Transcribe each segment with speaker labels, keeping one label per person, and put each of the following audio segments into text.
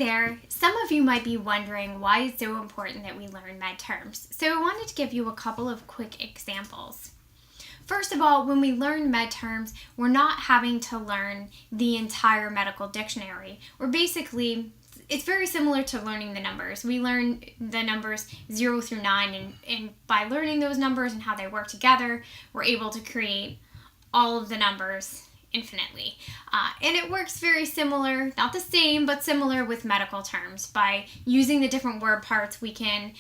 Speaker 1: there. Some of you might be wondering why it's so important that we learn med terms. So I wanted to give you a couple of quick examples. First of all, when we learn med terms, we're not having to learn the entire medical dictionary. It's very similar to learning the numbers. We learn the numbers 0 through 9, and by learning those numbers and how they work together, we're able to create all of the numbers infinitely. And it works very similar, not the same, but similar with medical terms. By using the different word parts, we can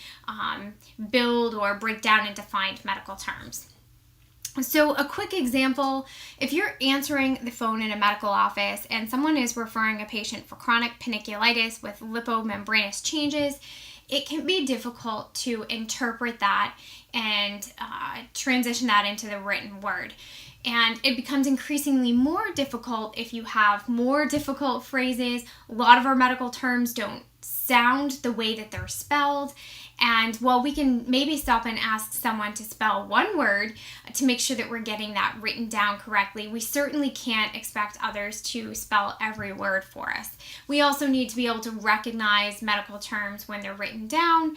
Speaker 1: build or break down and define medical terms. So a quick example, if you're answering the phone in a medical office and someone is referring a patient for chronic paniculitis with lipomembranous changes, it can be difficult to interpret that and transition that into the written word. And it becomes increasingly more difficult if you have more difficult phrases. A lot of our medical terms don't sound the way that they're spelled. And while we can maybe stop and ask someone to spell one word to make sure that we're getting that written down correctly, we certainly can't expect others to spell every word for us. We also need to be able to recognize medical terms when they're written down.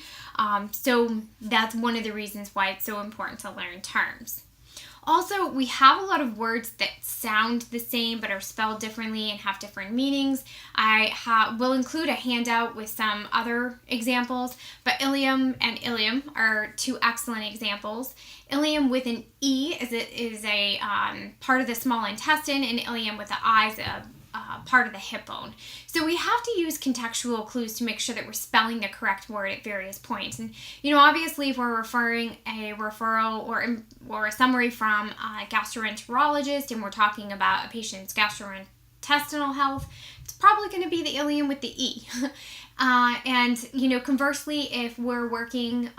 Speaker 1: So that's one of the reasons why it's so important to learn terms. Also, we have a lot of words that sound the same but are spelled differently and have different meanings. I will include a handout with some other examples, but ileum and ileum are two excellent examples. Ileum with an E is a part of the small intestine, and ileum with the I is a part of the hip bone. So we have to use contextual clues to make sure that we're spelling the correct word at various points. And, obviously if we're referring a referral or a summary from a gastroenterologist and we're talking about a patient's gastrointestinal health, it's probably going to be the ileum with the E. Conversely, if we're working,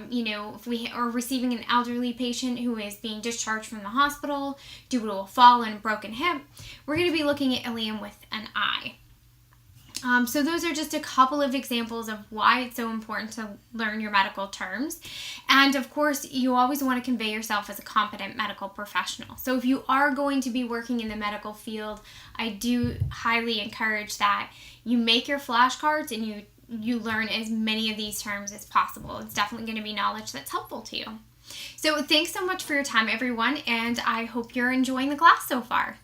Speaker 1: if we are receiving an elderly patient who is being discharged from the hospital due to a fall and a broken hip, we're going to be looking at ileum with an I. So those are just a couple of examples of why it's so important to learn your medical terms. And of course, you always want to convey yourself as a competent medical professional. So if you are going to be working in the medical field, I do highly encourage that you make your flashcards and you learn as many of these terms as possible. It's definitely going to be knowledge that's helpful to you. So thanks so much for your time, everyone, and I hope you're enjoying the class so far.